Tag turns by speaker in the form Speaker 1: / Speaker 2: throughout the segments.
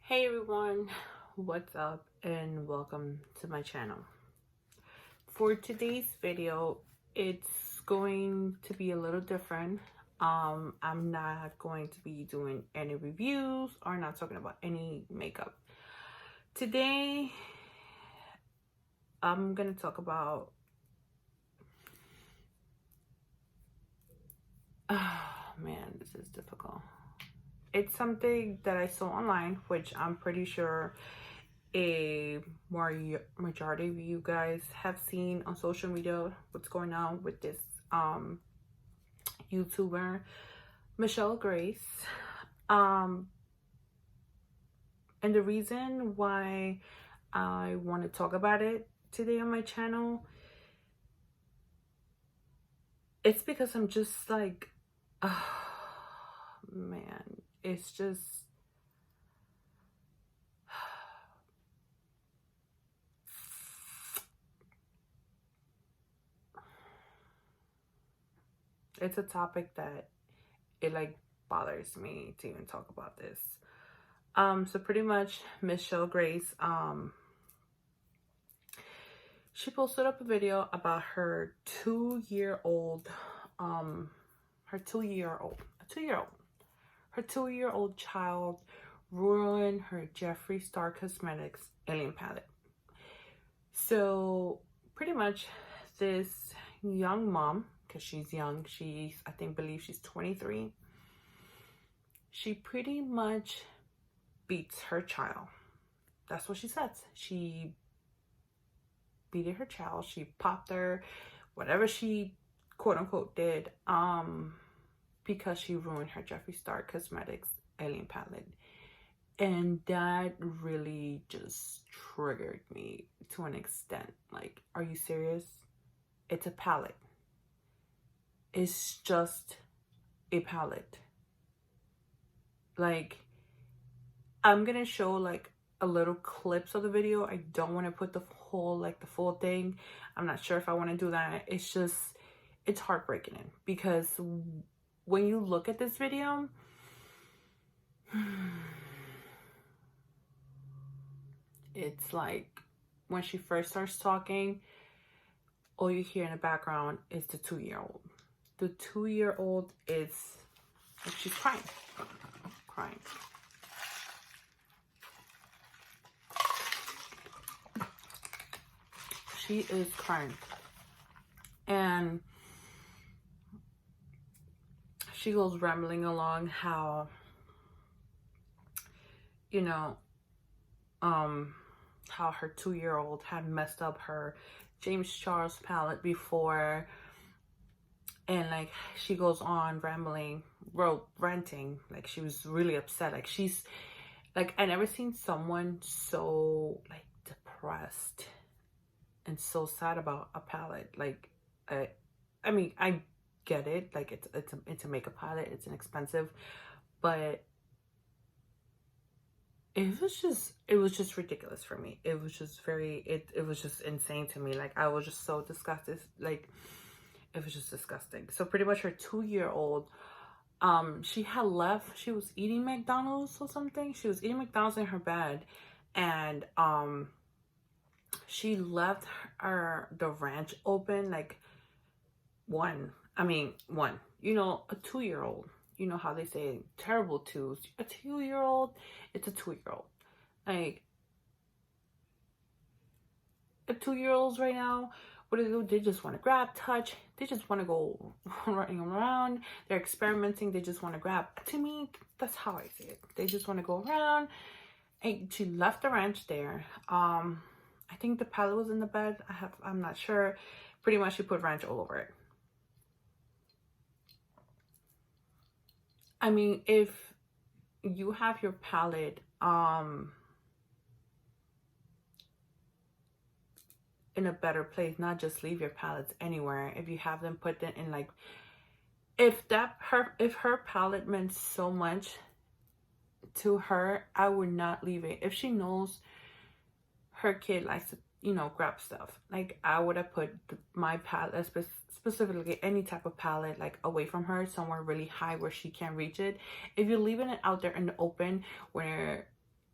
Speaker 1: Hey everyone, what's up and welcome to my channel. For today's video, it's going to be a little different. I'm not going to be doing any reviews or not talking about any makeup. Today, I'm gonna talk about man, this is difficult. It's something that I saw online, which I'm pretty sure a majority of you guys have seen on social media. What's going on with this YouTuber Michelle Grace, and the reason why I want to talk about it today on my channel, it's because I'm just like, oh man, it's just it's a topic that it like bothers me to even talk about this. So pretty much Michelle Grace, she posted up a video about her two-year-old child ruined her Jeffree Star Cosmetics Alien palette. So pretty much this young mom, because she's young, I believe she's 23, she pretty much beats her child. That's what she says. She beat her child. She popped her, whatever she quote unquote did, because she ruined her Jeffree Star Cosmetics Alien palette. And that really just triggered me to an extent. Like, are you serious? It's a palette. It's just a palette. Like, I'm gonna show like a little clips of the video. I don't want to put the full thing. I'm not sure if I want to do that. It's heartbreaking because when you look at this video, it's like when she first starts talking, all you hear in the background is the 2-year-old. The 2-year-old is like, she's crying. She is crying. And she goes rambling along how, you know, how her 2-year-old had messed up her James Charles palette before. And like, she goes on ranting, like she was really upset. Like, she's like, I never seen someone so like depressed and so sad about a palette. Like, I mean, I get it. Like, it's a makeup palette. It's inexpensive, but it was just ridiculous for me. It was just it was just insane to me. Like, I was just so disgusted. Like, it was just disgusting. So pretty much her 2-year-old, she had left. She was eating McDonald's or something. She was eating McDonald's in her bed, and she left the ranch open, like one. You know, a 2-year-old. You know how they say terrible twos. A 2-year-old, it's a 2-year-old. Like, a 2-year-olds right now, what do they do? They just want to grab, touch. They just want to go running around. They're experimenting. They just want to grab. To me, that's how I see it. They just want to go around. And she left the ranch there. I think the palette was in the bed. I'm not sure. Pretty much she put ranch all over it. I mean, if you have your palette in a better place, not just leave your palettes anywhere. If you have them, put them in, like, if her palette meant so much to her, I would not leave it. If she knows her kid likes to, you know, grab stuff, like, I would have put my palette, specifically any type of palette, like away from her, somewhere really high where she can't reach it. If you're leaving it out there in the open where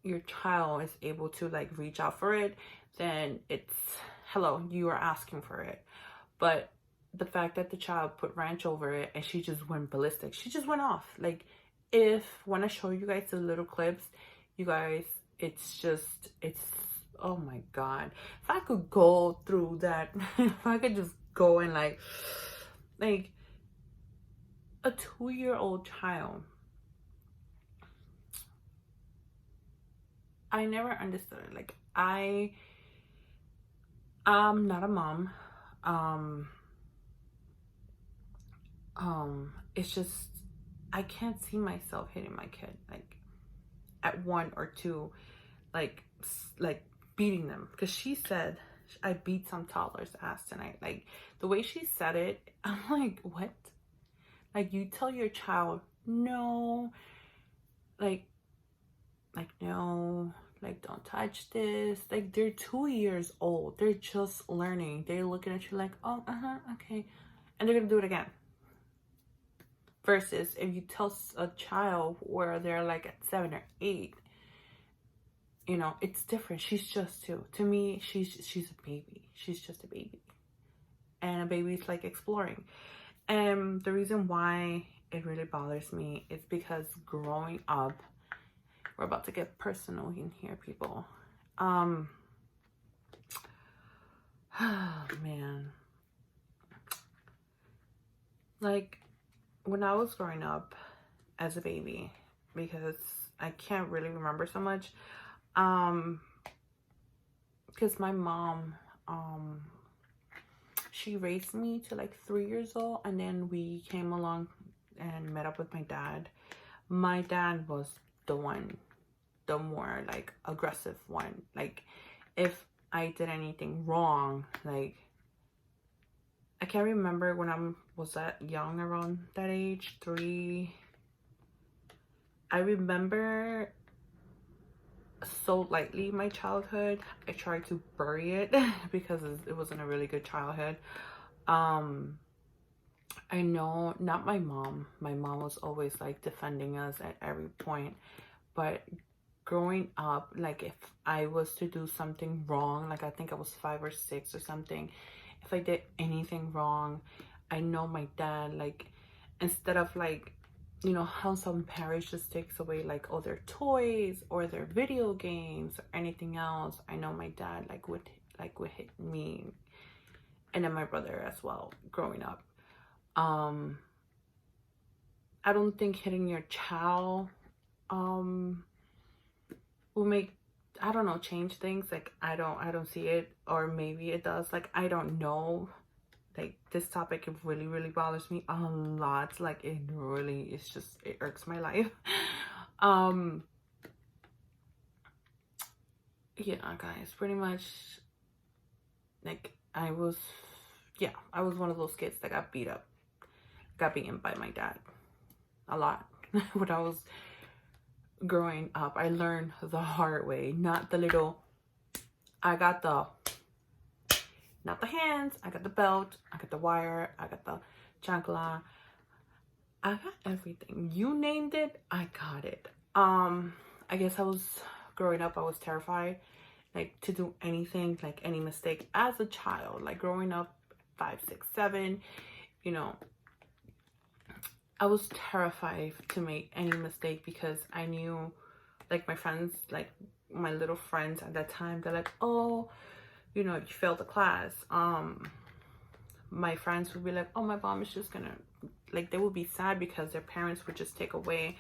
Speaker 1: your child is able to like reach out for it, then it's hello, you are asking for it. But the fact that the child put ranch over it and she just went ballistic, she just went off. Like, if when I show you guys the little clips, you guys, it's oh my god, if I could go through that, if I could just go and like a 2-year-old child. I never understood it. Like, I'm not a mom. It's just, I can't see myself hitting my kid like at 1 or 2, like beating them. Because she said, I beat some toddler's ass tonight. Like, the way she said it, I'm like, what? Like, you tell your child, no, like no, like, don't touch this. Like, they're 2 years old. They're just learning. They're looking at you like, oh, okay. And they're gonna do it again. Versus if you tell a child where they're like at 7 or 8, you know, it's different. She's just 2. To me, she's a baby. She's just a baby. And a baby's like exploring. And the reason why it really bothers me is because growing up, we're about to get personal in here, people. Oh, man. Like, when I was growing up as a baby, because I can't really remember so much, because my mom, she raised me to like 3 years old, and then we came along and met up with my dad. My dad was the more like aggressive one. Like, if I did anything wrong, like, I can't remember when I was that young, around that age, 3. I remember so lightly my childhood. I tried to bury it because it wasn't a really good childhood. I know, not my mom. My mom was always like defending us at every point. But growing up, like, if I was to do something wrong, like I think I was 5 or 6 or something, if I did anything wrong, I know my dad, like, instead of like, you know how some parents just takes away like all their toys or their video games or anything else, I know my dad would hit me and then my brother as well growing up. I don't think hitting your child will make, I don't know, change things. Like, I don't see it, or maybe it does. Like, I don't know. Like, this topic, it really bothers me a lot. Like, it really, it's just, it irks my life. Yeah, guys, pretty much, like, I was one of those kids that got beaten by my dad a lot. When I was growing up, I learned the hard way, not the little, not the hands, I got the belt, I got the wire, I got the chancla, I got everything. You named it, I got it. I guess growing up, I was terrified, like, to do anything, like any mistake as a child. Like, growing up 5, 6, 7, you know, I was terrified to make any mistake because I knew, like, my friends, like my little friends at that time, they're like, oh, you know, you failed the class. My friends would be like, oh, my mom is just gonna, like, they would be sad because their parents would just take away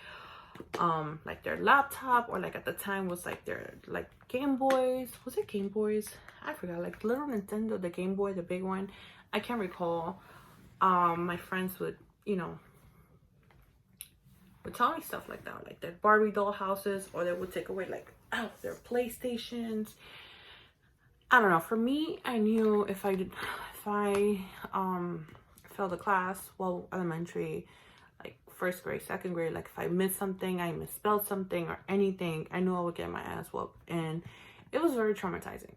Speaker 1: like their laptop, or like at the time was like their like Game Boys. Was it Game Boys? I forgot. Like little Nintendo, the Game Boy, the big one. I can't recall. My friends would, you know, would tell me stuff like that, like their Barbie doll houses, or they would take away like their PlayStations. I don't know. For me, I knew if I failed a class, well, elementary, like first grade, second grade, like if I missed something, I misspelled something or anything, I knew I would get my ass whooped. And it was very traumatizing.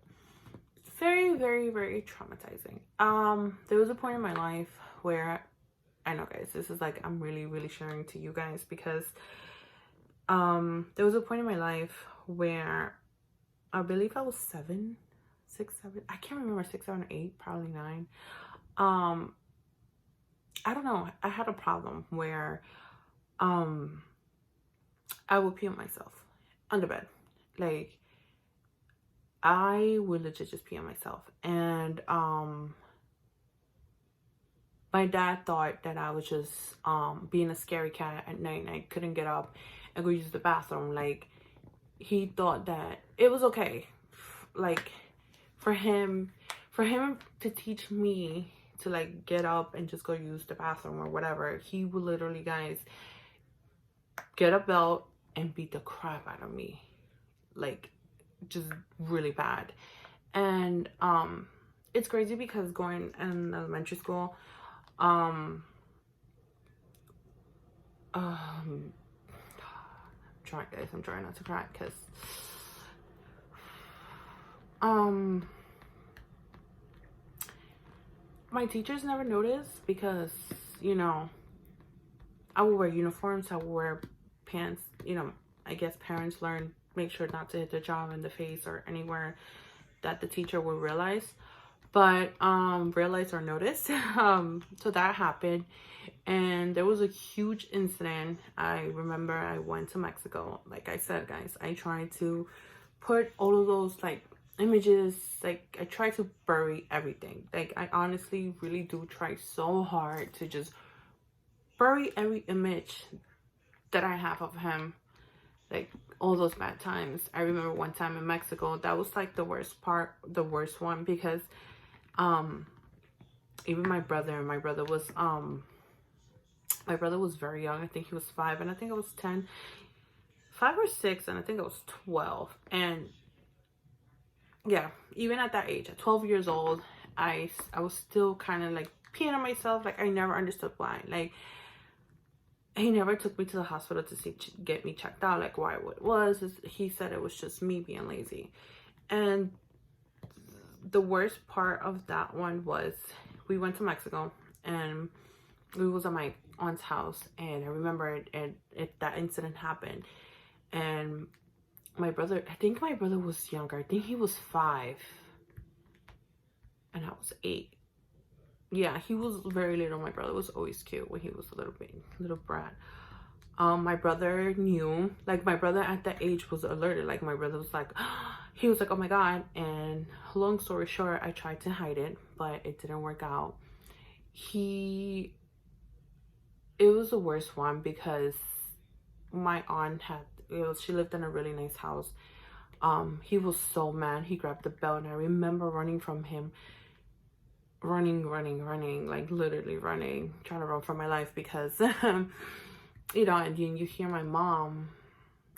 Speaker 1: Very, very, very traumatizing. There was a point in my life where, I know, guys, this is like, I'm really, really sharing to you guys because there was a point in my life where I believe I was 6, 7, I can't remember, 6, 7, 8, probably 9. I don't know, I had a problem where I would pee on myself on the bed. Like, I would legit just pee on myself. And my dad thought that I was just being a scary cat at night and I couldn't get up and go use the bathroom. Like, he thought that it was okay, like, for him to teach me to, like, get up and just go use the bathroom or whatever. He would literally, guys, get a belt and beat the crap out of me, like, just really bad. And it's crazy because going in elementary school, I'm trying, guys, I'm trying not to cry, because my teachers never noticed, because, you know, I would wear uniforms, I would wear pants, you know. I guess parents learn, make sure not to hit their child in the face or anywhere that the teacher will realize. But realize or notice. So that happened, and there was a huge incident. I remember I went to Mexico. Like I said, guys, I tried to put all of those, like, images, like, I tried to bury everything. Like, I honestly really do try so hard to just bury every image that I have of him, like, all those bad times. I remember one time in Mexico, that was like the worst one, because even my brother was very young. I think he was 5 and I think I was 10, 5 or 6, and I think I was 12. And yeah, even at that age, at 12 years old, I was still kind of like peeing on myself. Like, I never understood why. Like, he never took me to the hospital to get me checked out, like, why it was. He said it was just me being lazy. And the worst part of that one was, we went to Mexico and we was at my aunt's house, and I remember that incident happened, and my brother, I think my brother was younger. I think he was 5 and I was 8. Yeah, he was very little. My brother was always cute when he was a little brat. My brother knew, like, my brother at that age was alerted. Like, my brother was like, he was like, oh my God. And long story short, I tried to hide it, but it didn't work out. It was the worst one, because my aunt she lived in a really nice house. He was so mad. He grabbed the belt, and I remember running from him, running, like, literally running, trying to run for my life, because you know, and then you hear my mom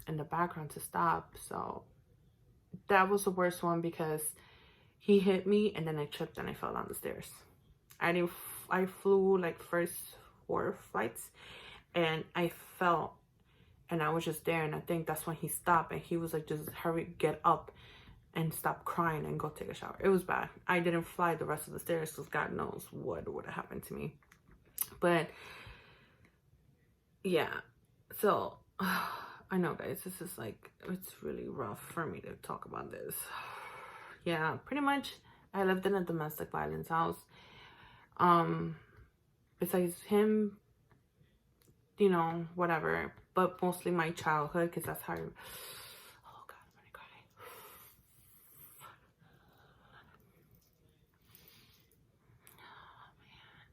Speaker 1: in the background to stop. So that was the worst one, because he hit me and then I tripped and I fell down the stairs. I flew like first 4 flights and I fell, and I was just there, and I think that's when he stopped, and he was like, just hurry, get up and stop crying and go take a shower. It was bad. I didn't fly the rest of the stairs, because God knows what would have happened to me. But yeah, so I know, guys, this is like, it's really rough for me to talk about this. Yeah, pretty much I lived in a domestic violence house. Besides him, you know, whatever, but mostly my childhood, because that's how oh God, I'm gonna cry. Oh man,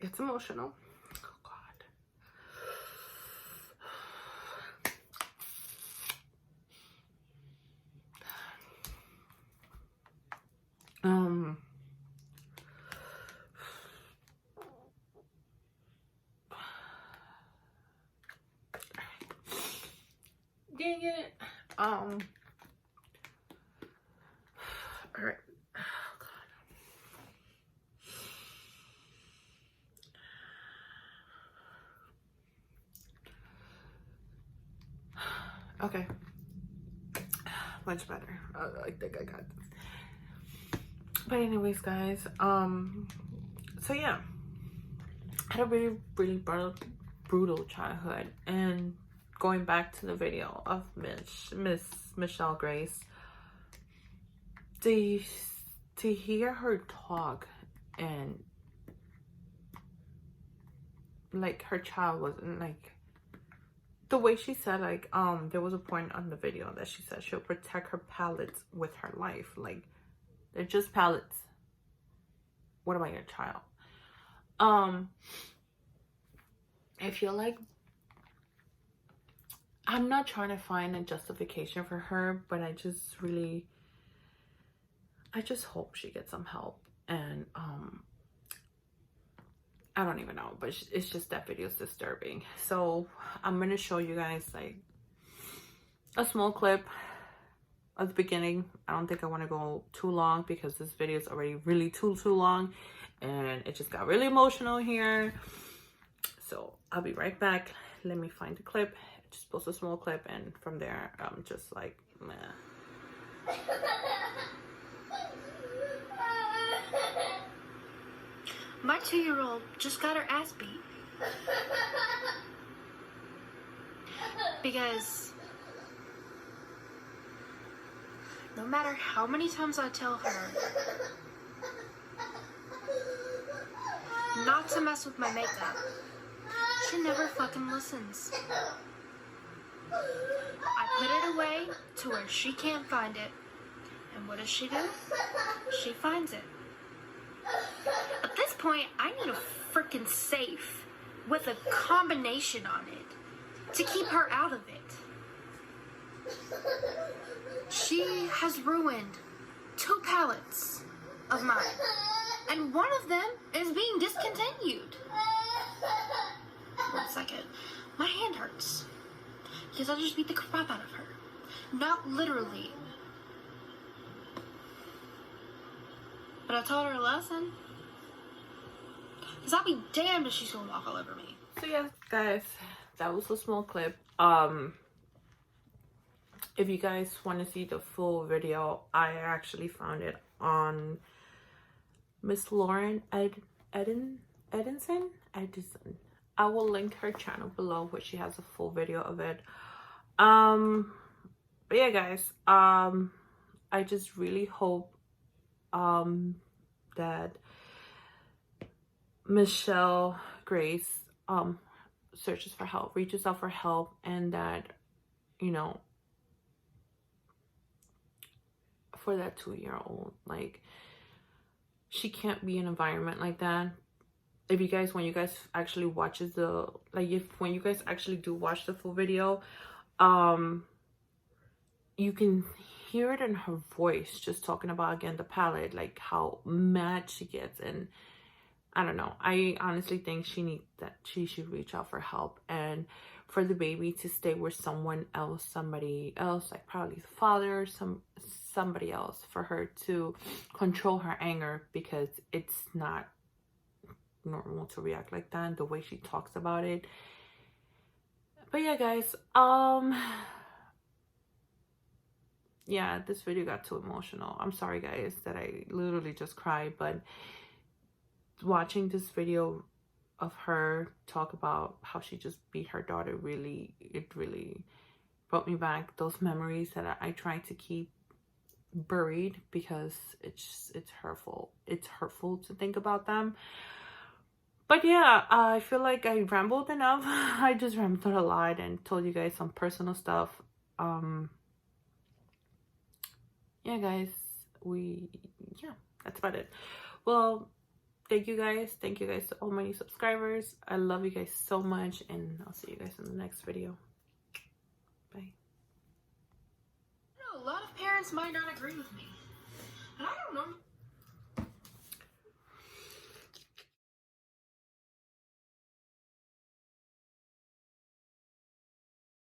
Speaker 1: it's emotional. Dang it. All right. Oh, God. Okay. Much better. I think I got this. But anyways, guys, so yeah, I had a really bad brutal childhood. And going back to the video of Miss Michelle Grace, to hear her talk, and like her child wasn't like the way she said, like there was a point on the video that she said she'll protect her pallets with her life. Like, they're just pallets. What about your child? I feel like I'm not trying to find a justification for her, but I just hope she gets some help. And I don't even know, but it's just that video is disturbing. So I'm going to show you guys like a small clip at the beginning. I don't think I want to go too long because this video is already really too long, and it just got really emotional here. So I'll be right back. Let me find the clip. Just post a small clip, and from there I'm just like, meh.
Speaker 2: My 2-year-old just got her ass beat. Because no matter how many times I tell her not to mess with my makeup, she never fucking listens. I put it away to where she can't find it. And what does she do? She finds it. At this point, I need a freaking safe with a combination on it to keep her out of it. She has ruined 2 pallets of mine, and one of them is being discontinued. 1 second. My hand hurts because I just beat the crap out of her. Not literally. But I taught her a lesson. Because I'll be damned if she's gonna walk all over me.
Speaker 1: So yeah, guys, that was a small clip. If you guys want to see the full video, I actually found it on Miss Lauren Edison. I will link her channel below where she has a full video of it. But yeah, guys, I just really hope that Michelle Grace searches for help, reaches out for help, and that, you know, for that 2-year-old, like, she can't be in an environment like that. If you guys, when you guys actually watches the, like, when you guys actually do watch the full video, you can hear it in her voice, just talking about, again, the palette, like how mad she gets. And I don't know, I honestly think she should reach out for help, and for the baby to stay with someone else, somebody else, like probably the father, somebody else, for her to control her anger, because it's not normal to react like that, and the way she talks about it. But yeah, guys, yeah, this video got too emotional. I'm sorry, guys, that I literally just cried, but watching this video of her talk about how she just beat her daughter, it really brought me back those memories that I try to keep buried, because it's hurtful. It's hurtful to think about them. But yeah, I feel like I rambled enough. I just rambled a lot and told you guys some personal stuff. Yeah, guys, that's about it. Well, thank you guys to all my new subscribers. I love you guys so much, and I'll see you guys in the next video. Bye.
Speaker 2: A lot of parents might not agree with me, but I don't know.